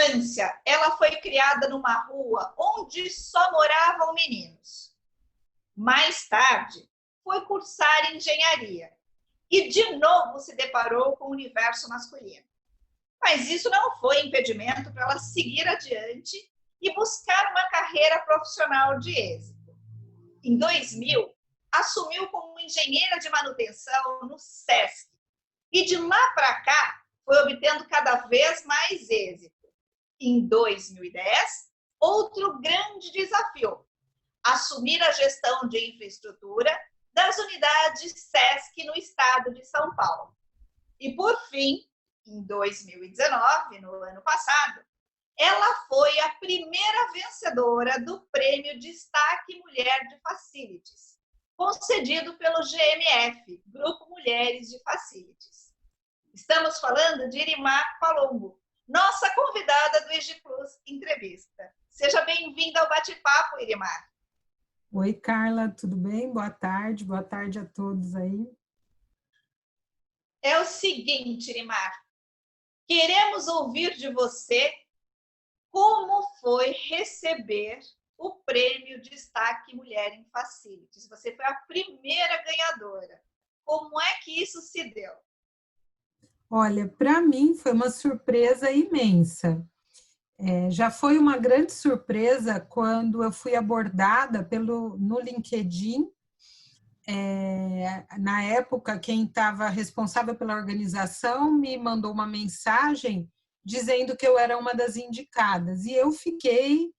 infância, ela foi criada numa rua onde só moravam meninos. Mais tarde, foi cursar engenharia e de novo se deparou com o universo masculino. Mas isso não foi impedimento para ela seguir adiante e buscar uma carreira profissional de êxito. Em 2000, assumiu como engenheira de manutenção no SESC e de lá para cá foi obtendo cada vez mais êxito. Em 2010, outro grande desafio: assumir a gestão de infraestrutura das unidades SESC no estado de São Paulo. E, por fim, em 2019, no ano passado, ela foi a primeira vencedora do Prêmio Destaque Mulher de Facilities, concedido pelo GMF, Grupo Mulheres de Facilities. Estamos falando de Irimar Palombo, nossa convidada do EG Plus Entrevista. Seja bem-vinda ao bate-papo, Irimar. Oi, Carla, tudo bem? Boa tarde a todos aí. É o seguinte, Irimar, queremos ouvir de você como foi receber o Prêmio Destaque Mulher em Facilities. Você foi a primeira ganhadora. Como é que isso se deu? Olha, para mim foi uma surpresa imensa. Já foi uma grande surpresa quando eu fui abordada no LinkedIn. Na época, quem estava responsável pela organização me mandou uma mensagem dizendo que eu era uma das indicadas. E eu fiquei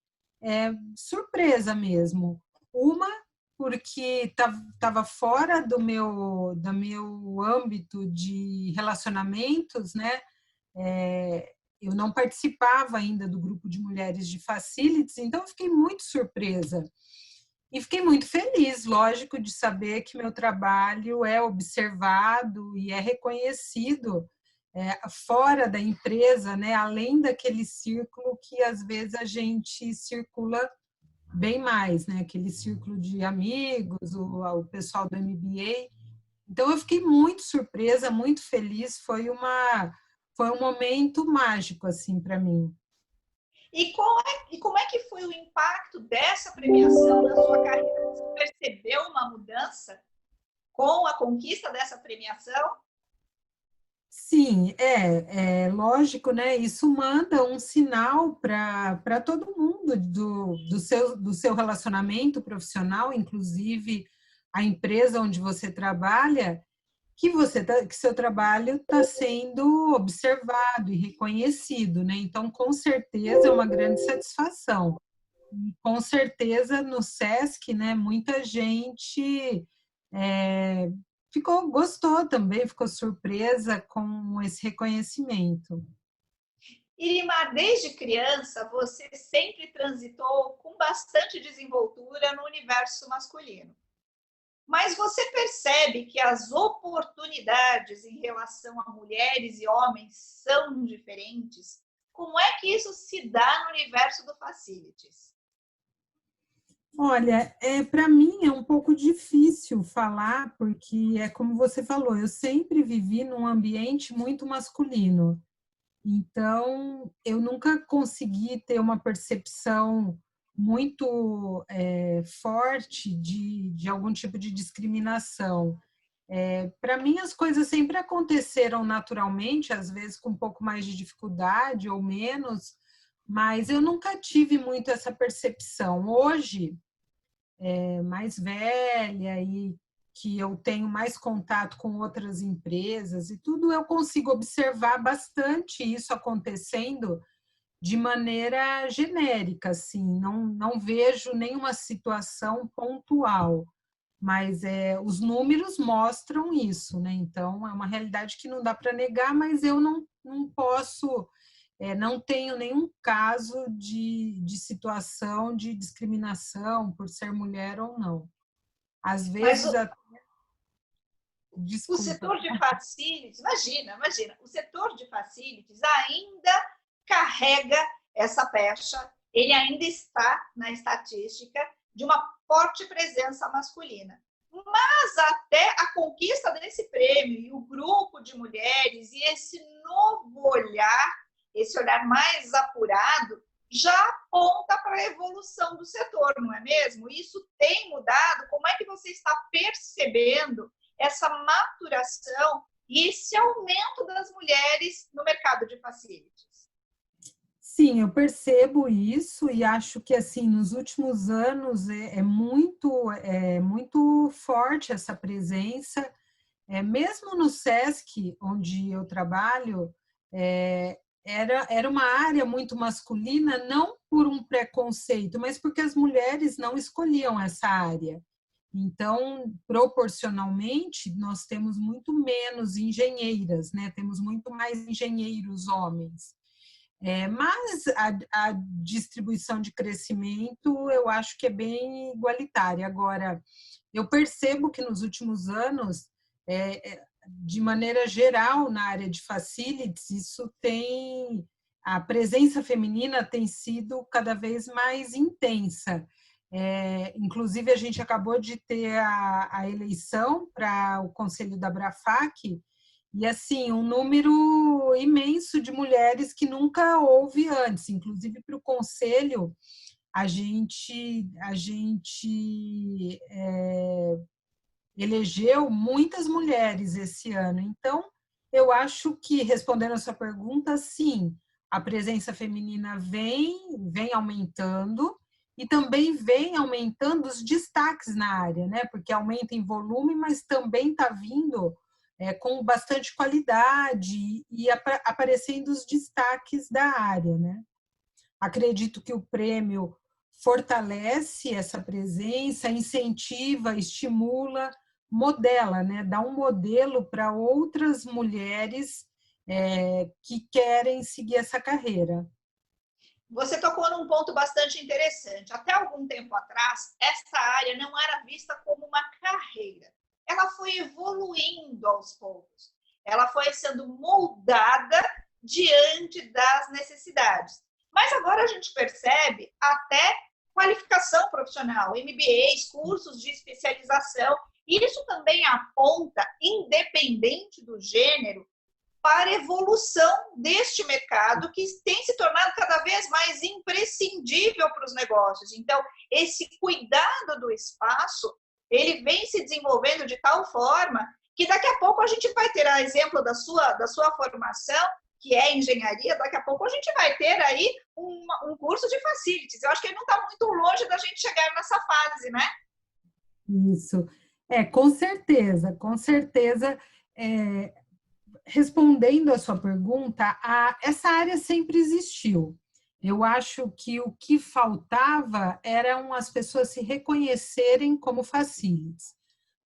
surpresa mesmo. Uma, porque estava fora do meu âmbito de relacionamentos, né? Eu não participava ainda do grupo de mulheres de facilities, então eu fiquei muito surpresa. E fiquei muito feliz, lógico, de saber que meu trabalho é observado e é reconhecido fora da empresa, né? Além daquele círculo que às vezes a gente circula bem mais, né? Aquele círculo de amigos, o pessoal do MBA. Então, eu fiquei muito surpresa, muito feliz. Foi um momento mágico, assim, para mim. E como é que foi o impacto dessa premiação na sua carreira? Você percebeu uma mudança com a conquista dessa premiação? Sim, lógico, né? Isso manda um sinal para todo mundo do seu relacionamento profissional, inclusive a empresa onde você trabalha, que seu trabalho está sendo observado e reconhecido, né? Então, com certeza é uma grande satisfação. E, com certeza no SESC, né? Muita gente é, gostou também, ficou surpresa com esse reconhecimento. Irimar, desde criança, você sempre transitou com bastante desenvoltura no universo masculino. Mas você percebe que as oportunidades em relação a mulheres e homens são diferentes? Como é que isso se dá no universo do Facilities? Olha, para mim é um pouco difícil falar, porque é como você falou, eu sempre vivi num ambiente muito masculino. Então, eu nunca consegui ter uma percepção muito forte de algum tipo de discriminação. Para mim, as coisas sempre aconteceram naturalmente, às vezes com um pouco mais de dificuldade ou menos, mas eu nunca tive muito essa percepção. Hoje, mais velha e que eu tenho mais contato com outras empresas e tudo, eu consigo observar bastante isso acontecendo de maneira genérica, assim, não vejo nenhuma situação pontual, mas os números mostram isso, né? Então, é uma realidade que não dá para negar, mas eu não posso, não tenho nenhum caso de situação de discriminação por ser mulher ou não. Às Mas vezes, o desculpa. setor de facilities, imagina, o setor de facilities ainda carrega essa pecha, ele ainda está na estatística de uma forte presença masculina. Mas até a conquista desse prêmio e o grupo de mulheres e esse novo olhar, esse olhar mais apurado, já aponta para a evolução do setor, não é mesmo? Isso tem mudado? Como é que você está percebendo essa maturação e esse aumento das mulheres no mercado de facilities? Sim, eu percebo isso e acho que assim nos últimos anos é muito forte essa presença. Mesmo no SESC, onde eu trabalho, era uma área muito masculina, não por um preconceito, mas porque as mulheres não escolhiam essa área. Então, proporcionalmente, nós temos muito menos engenheiras, né? Temos muito mais engenheiros homens. Mas a distribuição de crescimento eu acho que é bem igualitária. Agora, eu percebo que nos últimos anos, de maneira geral, na área de facilities, a presença feminina tem sido cada vez mais intensa. Inclusive, a gente acabou de ter a eleição para o Conselho da Abrafac, e, assim, um número imenso de mulheres que nunca houve antes. Inclusive, para o conselho, a gente elegeu muitas mulheres esse ano. Então, eu acho que, respondendo a sua pergunta, sim, a presença feminina vem aumentando e também vem aumentando os destaques na área, né? Porque aumenta em volume, mas também está vindo com bastante qualidade e aparecendo os destaques da área, né? Acredito que o prêmio fortalece essa presença, incentiva, estimula, modela, né? Dá um modelo para outras mulheres que querem seguir essa carreira. Você tocou num ponto bastante interessante. Até algum tempo atrás, essa área não era vista como uma carreira. Ela foi evoluindo aos poucos. Ela foi sendo moldada diante das necessidades. Mas agora a gente percebe até qualificação profissional, MBAs, cursos de especialização. E isso também aponta, independente do gênero, para a evolução deste mercado que tem se tornado cada vez mais imprescindível para os negócios. Então, esse cuidado do espaço, ele vem se desenvolvendo de tal forma que daqui a pouco a gente vai ter, a exemplo da sua formação, que é engenharia, daqui a pouco a gente vai ter aí um curso de facilities. Eu acho que ele não está muito longe da gente chegar nessa fase, né? Isso. Com certeza, com certeza. Respondendo à sua pergunta, essa área sempre existiu. Eu acho que o que faltava eram as pessoas se reconhecerem como facilities.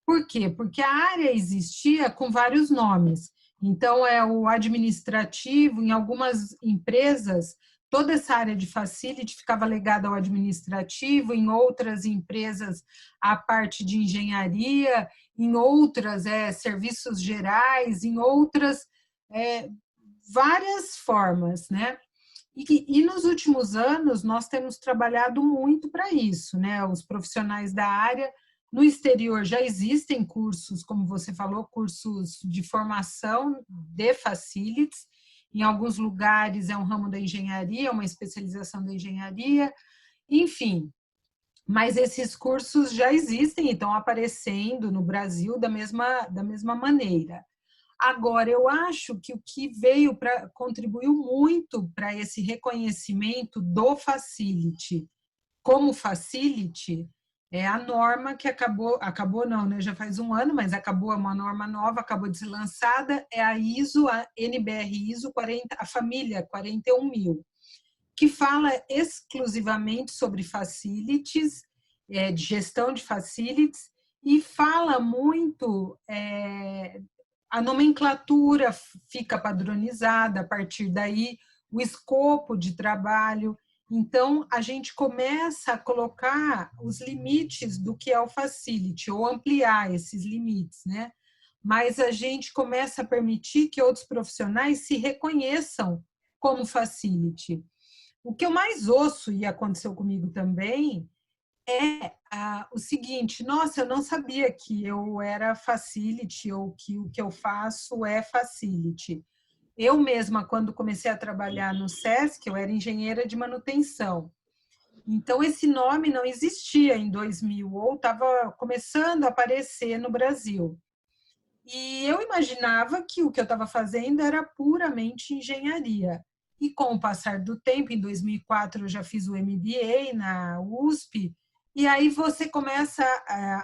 Por quê? Porque a área existia com vários nomes. Então, é o administrativo, em algumas empresas, toda essa área de facility ficava ligada ao administrativo, em outras empresas, a parte de engenharia, em outras, serviços gerais, em outras, várias formas, né? E nos últimos anos, nós temos trabalhado muito para isso, né? Os profissionais da área. No exterior já existem cursos, como você falou, cursos de formação de facilities. Em alguns lugares é um ramo da engenharia, uma especialização da engenharia, enfim. Mas esses cursos já existem e estão aparecendo no Brasil da mesma maneira. Agora, eu acho que o que veio para contribuiu muito para esse reconhecimento do facility como facility é a norma que acabou não, né? Já faz um ano, mas acabou, é uma norma nova, acabou de ser lançada, é a NBR ISO 40, a família 41.000, que fala exclusivamente sobre facilities, de gestão de facilities, e fala muito, a nomenclatura fica padronizada a partir daí, o escopo de trabalho. Então, a gente começa a colocar os limites do que é o facility, ou ampliar esses limites, né? Mas a gente começa a permitir que outros profissionais se reconheçam como facility. O que eu mais ouço, e aconteceu comigo também, é o seguinte: nossa, eu não sabia que eu era facility ou que o que eu faço é facility. Eu mesma, quando comecei a trabalhar no SESC, eu era engenheira de manutenção. Então, esse nome não existia em 2000, ou estava começando a aparecer no Brasil. E eu imaginava que o que eu estava fazendo era puramente engenharia. E com o passar do tempo, em 2004 eu já fiz o MBA na USP, e aí você começa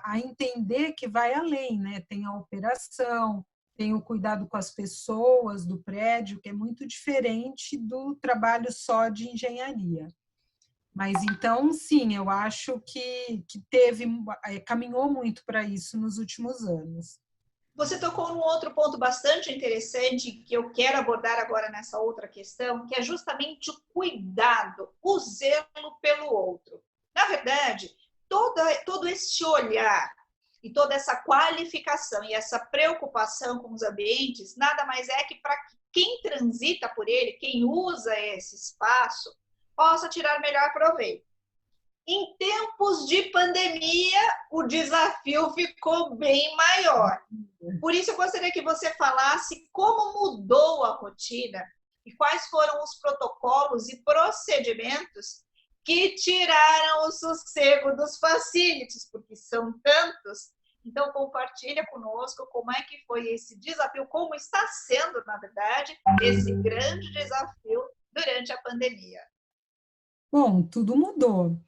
a entender que vai além, né? Tem a operação, tem o cuidado com as pessoas do prédio, que é muito diferente do trabalho só de engenharia. Mas então, sim, eu acho que caminhou muito para isso nos últimos anos. Você tocou num outro ponto bastante interessante que eu quero abordar agora nessa outra questão, que é justamente o cuidado, o zelo pelo outro. Na verdade, todo esse olhar e toda essa qualificação e essa preocupação com os ambientes, nada mais é que para quem transita por ele, quem usa esse espaço, possa tirar melhor proveito. Em tempos de pandemia, o desafio ficou bem maior. Por isso, eu gostaria que você falasse como mudou a rotina e quais foram os protocolos e procedimentos que tiraram o sossego dos facilities, porque são tantos. Então, compartilha conosco como é que foi esse desafio, como está sendo, na verdade, esse grande desafio durante a pandemia. Bom, tudo mudou.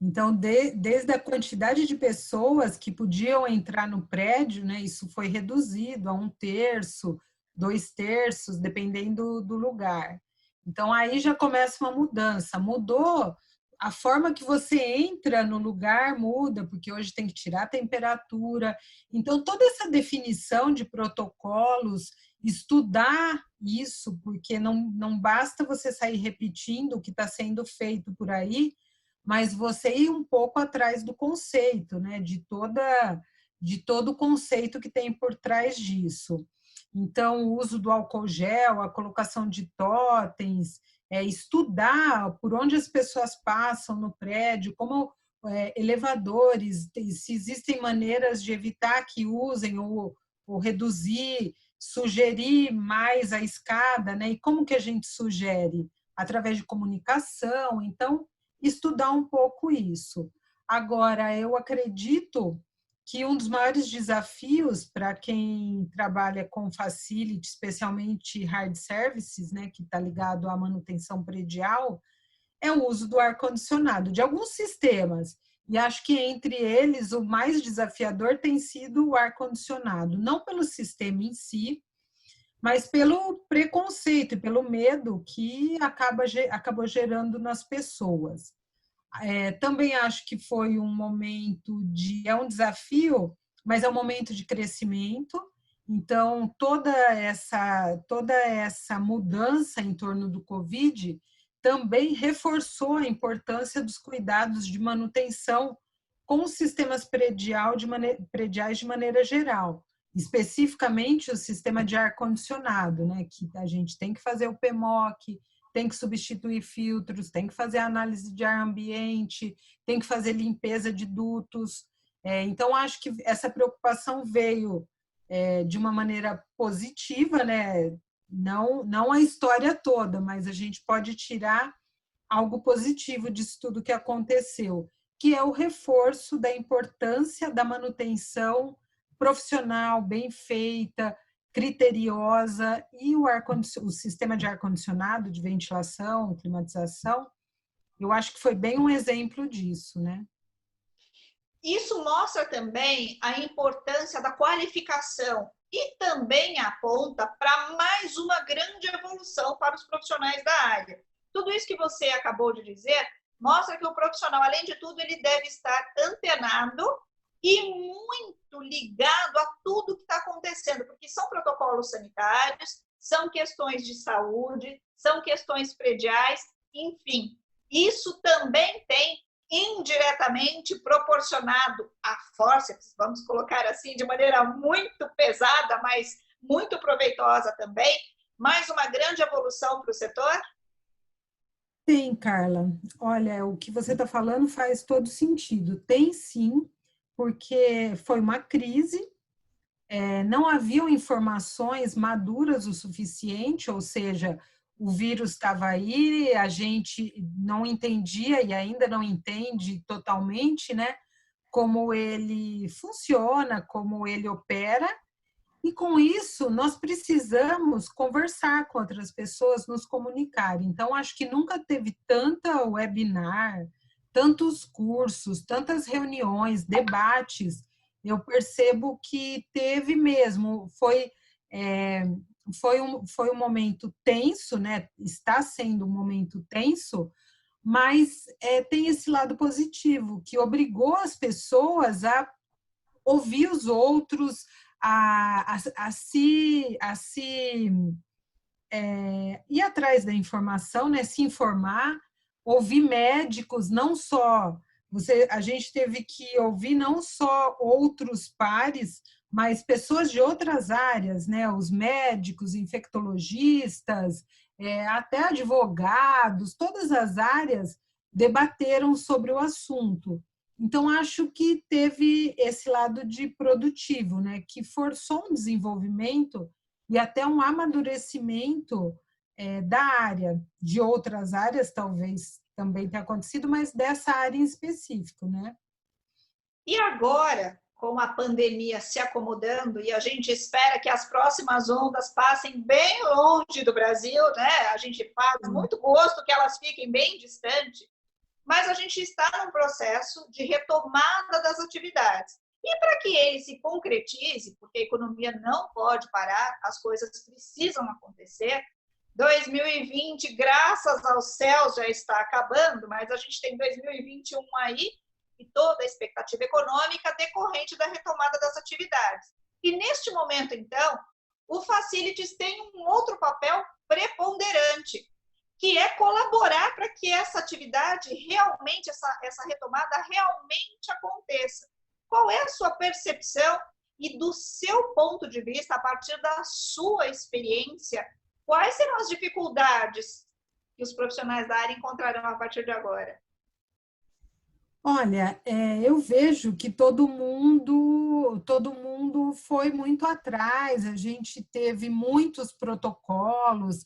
Então, desde a quantidade de pessoas que podiam entrar no prédio, né, isso foi reduzido a um terço, dois terços, dependendo do lugar. Então, aí já começa uma mudança. Mudou a forma que você entra no lugar, muda, porque hoje tem que tirar a temperatura. Então, toda essa definição de protocolos, estudar isso, porque não basta você sair repetindo o que está sendo feito por aí, mas você ir um pouco atrás do conceito, né? De todo o conceito que tem por trás disso. Então, o uso do álcool gel, a colocação de totens, estudar por onde as pessoas passam no prédio, como elevadores, se existem maneiras de evitar que usem ou reduzir, sugerir mais a escada, né? E como que a gente sugere? Através de comunicação. Então, estudar um pouco isso. Agora, eu acredito que um dos maiores desafios para quem trabalha com facility, especialmente hard services, né, que está ligado à manutenção predial, é o uso do ar-condicionado, de alguns sistemas. E acho que entre eles o mais desafiador tem sido o ar-condicionado, não pelo sistema em si, mas pelo preconceito e pelo medo que acabou gerando nas pessoas. Também acho que foi um momento é um desafio, mas é um momento de crescimento. Então, toda essa mudança em torno do Covid também reforçou a importância dos cuidados de manutenção com os sistemas prediais de maneira geral, especificamente o sistema de ar-condicionado, né, que a gente tem que fazer o PMOC, tem que substituir filtros, tem que fazer análise de ar ambiente, tem que fazer limpeza de dutos. Então, acho que essa preocupação veio de uma maneira positiva, né? Não a história toda, mas a gente pode tirar algo positivo disso tudo que aconteceu, que é o reforço da importância da manutenção profissional, bem feita, criteriosa, e o sistema de ar-condicionado, de ventilação, climatização, eu acho que foi bem um exemplo disso, né? Isso mostra também a importância da qualificação e também aponta para mais uma grande evolução para os profissionais da área. Tudo isso que você acabou de dizer mostra que o profissional, além de tudo, ele deve estar antenado e muito ligado a tudo que está acontecendo, porque são protocolos sanitários, são questões de saúde, são questões prediais, enfim. Isso também tem indiretamente proporcionado a forceps, vamos colocar assim, de maneira muito pesada, mas muito proveitosa também, mais uma grande evolução para o setor? Tem, Carla. Olha, o que você está falando faz todo sentido. Tem sim, porque foi uma crise não haviam informações maduras o suficiente, ou seja, o vírus estava aí, a gente não entendia e ainda não entende totalmente, né, como ele funciona, como ele opera, e com isso nós precisamos conversar com outras pessoas, nos comunicar. Então, acho que nunca teve tanta webinar, tantos cursos, tantas reuniões, debates. Eu percebo que teve mesmo, foi um momento tenso, né? Está sendo um momento tenso, mas tem esse lado positivo, que obrigou as pessoas a ouvir os outros, a se ir atrás da informação, né? Se informar, ouvir médicos, não só a gente teve que ouvir não só outros pares, mas pessoas de outras áreas, né? Os médicos, infectologistas, até advogados, todas as áreas debateram sobre o assunto. Então, acho que teve esse lado de produtivo, né? Que forçou um desenvolvimento e até um amadurecimento da área, de outras áreas talvez também tenha acontecido, mas dessa área em específico, né? E agora, com a pandemia se acomodando, e a gente espera que as próximas ondas passem bem longe do Brasil, né? A gente faz muito gosto que elas fiquem bem distantes, mas a gente está num processo de retomada das atividades. E para que ele se concretize, porque a economia não pode parar, as coisas precisam acontecer. 2020, graças aos céus, já está acabando, mas a gente tem 2021 aí e toda a expectativa econômica decorrente da retomada das atividades. E neste momento, então, o Facilities tem um outro papel preponderante, que é colaborar para que essa atividade realmente, essa retomada realmente aconteça. Qual é a sua percepção e do seu ponto de vista, a partir da sua experiência, quais serão as dificuldades que os profissionais da área encontrarão a partir de agora? Olha, eu vejo que todo mundo foi muito atrás, a gente teve muitos protocolos,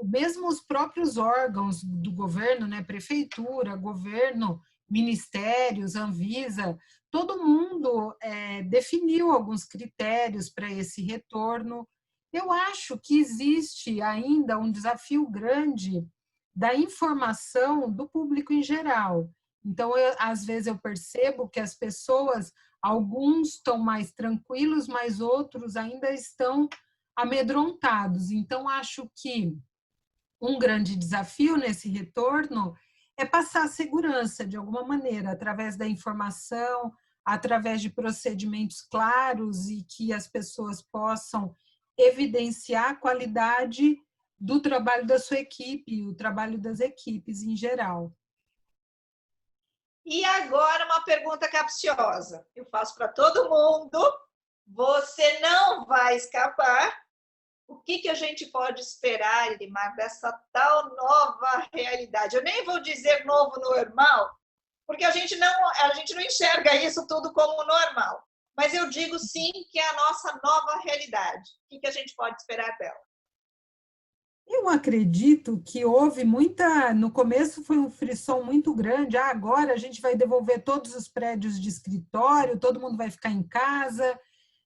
mesmo os próprios órgãos do governo, né, prefeitura, governo, ministérios, Anvisa, todo mundo definiu alguns critérios para esse retorno. Eu acho que existe ainda um desafio grande da informação do público em geral. Então, às vezes eu percebo que as pessoas, alguns estão mais tranquilos, mas outros ainda estão amedrontados. Então, acho que um grande desafio nesse retorno é passar a segurança de alguma maneira, através da informação, através de procedimentos claros e que as pessoas possam evidenciar a qualidade do trabalho da sua equipe, o trabalho das equipes em geral. E agora uma pergunta capciosa. Eu faço para todo mundo. Você não vai escapar. O que a gente pode esperar, Elimar, dessa tal nova realidade? Eu nem vou dizer novo normal, porque a gente não enxerga isso tudo como normal. Mas eu digo sim que é a nossa nova realidade. O que a gente pode esperar dela? Eu acredito que houve muita. No começo foi um frisson muito grande. Agora a gente vai devolver todos os prédios de escritório, todo mundo vai ficar em casa.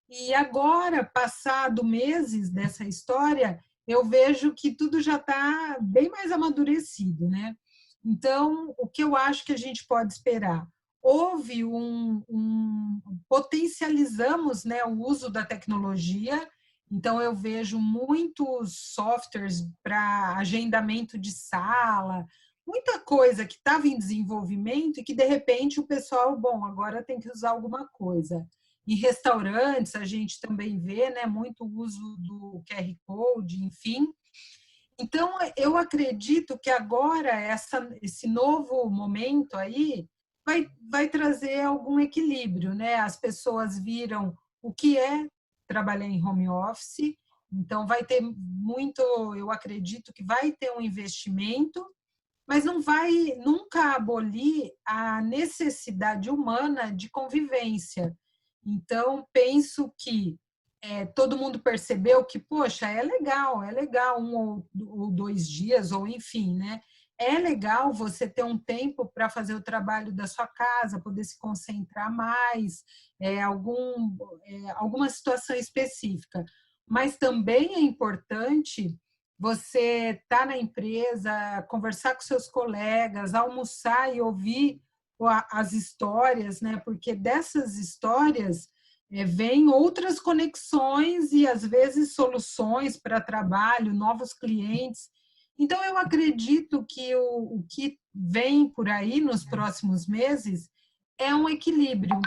E agora, passado meses dessa história, eu vejo que tudo já está bem mais amadurecido, né? Então, o que eu acho que a gente pode esperar? Houve potencializamos, né, o uso da tecnologia. Então, eu vejo muitos softwares para agendamento de sala, muita coisa que estava em desenvolvimento e que, de repente, o pessoal, bom, agora tem que usar alguma coisa. Em restaurantes, a gente também vê, né, muito uso do QR Code, enfim. Então, eu acredito que agora esse novo momento aí vai trazer algum equilíbrio, né? As pessoas viram o que é trabalhar em home office, então vai ter muito, eu acredito que vai ter um investimento, mas não vai nunca abolir a necessidade humana de convivência. Então, penso que todo mundo percebeu que, poxa, é legal, ou 2 dias, ou enfim, né? É legal você ter um tempo para fazer o trabalho da sua casa, poder se concentrar mais, alguma situação específica. Mas também é importante você estar na empresa, conversar com seus colegas, almoçar e ouvir as histórias, né? Porque dessas histórias vêm outras conexões e, às vezes, soluções para trabalho, novos clientes. Então, eu acredito que o que vem por aí nos próximos meses é um equilíbrio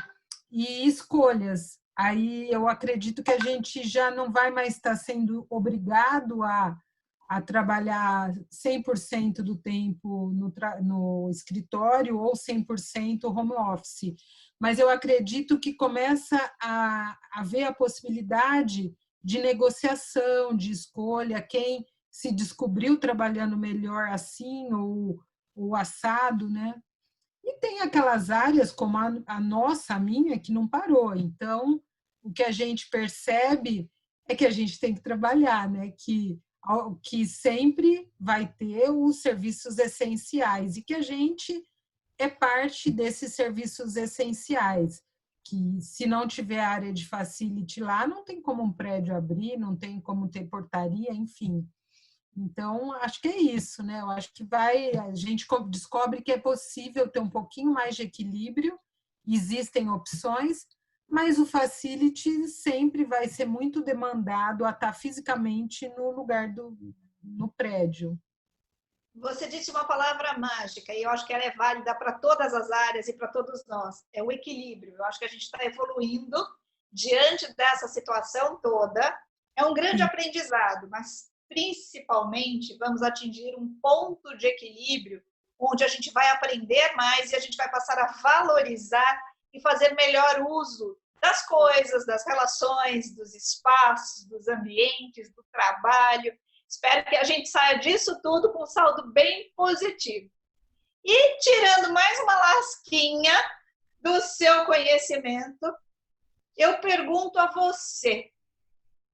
e escolhas. Aí eu acredito que a gente já não vai mais estar sendo obrigado a trabalhar 100% do tempo no escritório ou 100% home office. Mas eu acredito que começa a haver a possibilidade de negociação, de escolha, quem se descobriu trabalhando melhor assim ou assado, né? E tem aquelas áreas como a nossa, a minha, que não parou. Então, o que a gente percebe é que a gente tem que trabalhar, né? Que sempre vai ter os serviços essenciais e que a gente é parte desses serviços essenciais, que se não tiver área de facility lá, não tem como um prédio abrir, não tem como ter portaria, enfim. Então, acho que é isso, né? Eu acho que a gente descobre que é possível ter um pouquinho mais de equilíbrio, existem opções, mas o facility sempre vai ser muito demandado a estar fisicamente no lugar no prédio. Você disse uma palavra mágica e eu acho que ela é válida para todas as áreas e para todos nós. É o equilíbrio. Eu acho que a gente está evoluindo diante dessa situação toda. É um grande aprendizado, mas principalmente vamos atingir um ponto de equilíbrio onde a gente vai aprender mais e a gente vai passar a valorizar e fazer melhor uso das coisas, das relações, dos espaços, dos ambientes, do trabalho. Espero que a gente saia disso tudo com um saldo bem positivo. E tirando mais uma lasquinha do seu conhecimento, eu pergunto a você,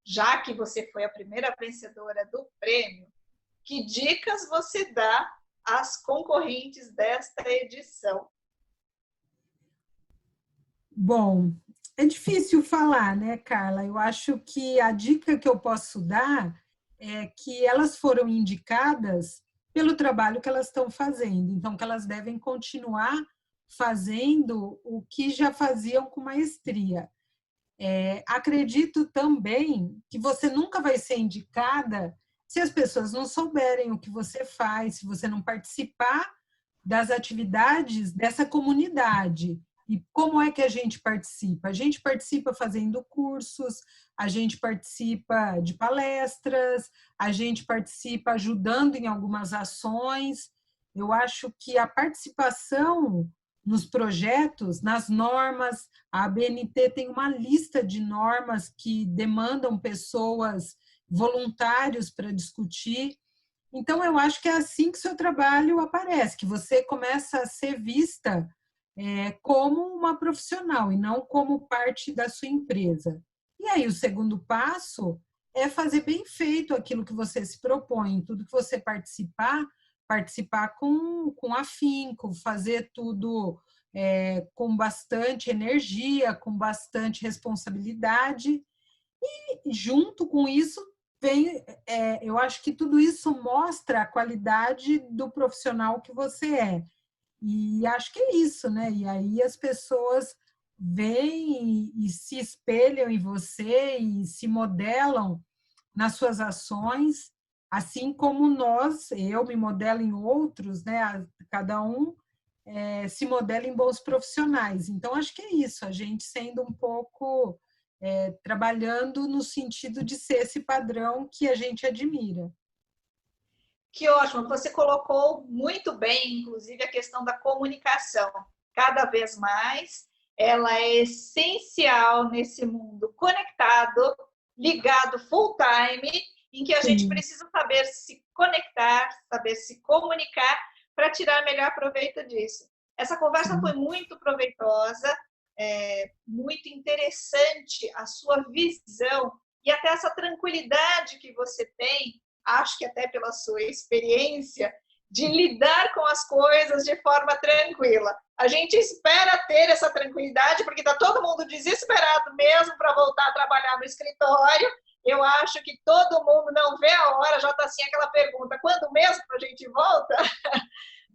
já que você foi a primeira vencedora do prêmio, que dicas você dá às concorrentes desta edição? Bom, é difícil falar, né, Carla? Eu acho que a dica que eu posso dar é que elas foram indicadas pelo trabalho que elas estão fazendo, então que elas devem continuar fazendo o que já faziam com maestria. Acredito também que você nunca vai ser indicada se as pessoas não souberem o que você faz, se você não participar das atividades dessa comunidade. E como é que a gente participa? A gente participa fazendo cursos, a gente participa de palestras, a gente participa ajudando em algumas ações. Eu acho que a participação nos projetos, nas normas, a ABNT tem uma lista de normas que demandam pessoas, voluntários para discutir. Então, eu acho que é assim que seu trabalho aparece, que você começa a ser vista como uma profissional e não como parte da sua empresa. E aí, o segundo passo é fazer bem feito aquilo que você se propõe, tudo que você participar com afinco, fazer tudo com bastante energia, com bastante responsabilidade. E, junto com isso, eu acho que tudo isso mostra a qualidade do profissional que você é. E acho que é isso, né? E aí as pessoas veem e se espelham em você e se modelam nas suas ações, assim como eu me modelo em outros, né? Cada um se modela em bons profissionais. Então, acho que é isso, a gente sendo um pouco trabalhando no sentido de ser esse padrão que a gente admira. Que ótimo, você colocou muito bem, inclusive, a questão da comunicação. Cada vez mais, ela é essencial nesse mundo conectado, ligado full time, em que a gente precisa saber se conectar, saber se comunicar para tirar melhor proveito disso. Essa conversa foi muito proveitosa. muito interessante a sua visão e até essa tranquilidade que você tem, acho que até pela sua experiência, de lidar com as coisas de forma tranquila. A gente espera ter essa tranquilidade, porque está todo mundo desesperado mesmo para voltar a trabalhar no escritório. Eu acho que todo mundo não vê a hora, já está assim aquela pergunta, quando mesmo a gente volta?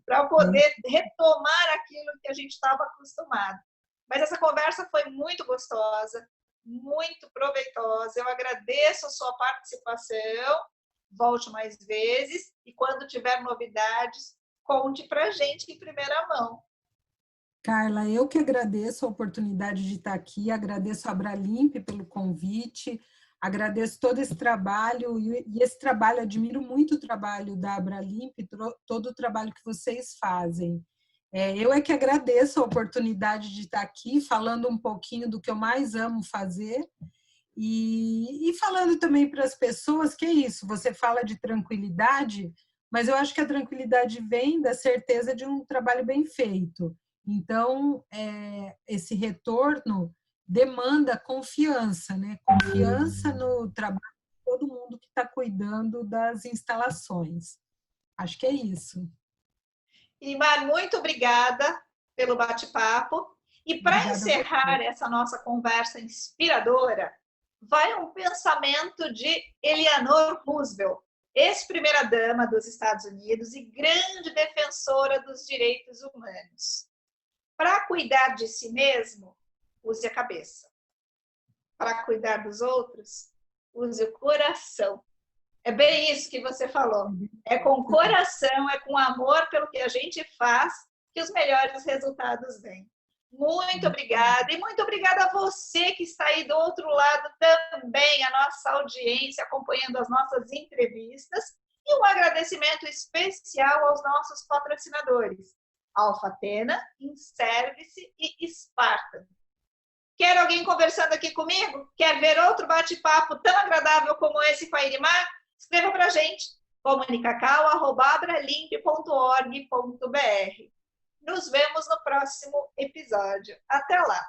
Para poder retomar aquilo que a gente estava acostumado. Mas essa conversa foi muito gostosa, muito proveitosa. Eu agradeço a sua participação. Volte mais vezes e quando tiver novidades, conte para a gente em primeira mão. Carla, eu que agradeço a oportunidade de estar aqui, agradeço a Abralimp pelo convite, agradeço todo esse trabalho, e esse trabalho, admiro muito o trabalho da Abralimp, todo o trabalho que vocês fazem. Eu é que agradeço a oportunidade de estar aqui, falando um pouquinho do que eu mais amo fazer, e falando também para as pessoas que é isso, você fala de tranquilidade, mas eu acho que a tranquilidade vem da certeza de um trabalho bem feito. Então, esse retorno demanda confiança, né? Confiança no trabalho de todo mundo que está cuidando das instalações. Acho que é isso. Imar, muito obrigada pelo bate-papo. E para encerrar essa nossa conversa inspiradora, vai um pensamento de Eleanor Roosevelt, ex-primeira-dama dos Estados Unidos e grande defensora dos direitos humanos. Para cuidar de si mesmo, use a cabeça. Para cuidar dos outros, use o coração. É bem isso que você falou. É com coração, é com amor pelo que a gente faz que os melhores resultados vêm. Muito obrigada. E muito obrigada a você que está aí do outro lado também, a nossa audiência, acompanhando as nossas entrevistas. E um agradecimento especial aos nossos patrocinadores, Alfa Tena, Inservice e Spartan. Quer alguém conversando aqui comigo? Quer ver outro bate-papo tão agradável como esse com a Irimar? Escreva para a gente, comunicacau@abralimp.org.br. Nos vemos no próximo episódio. Até lá!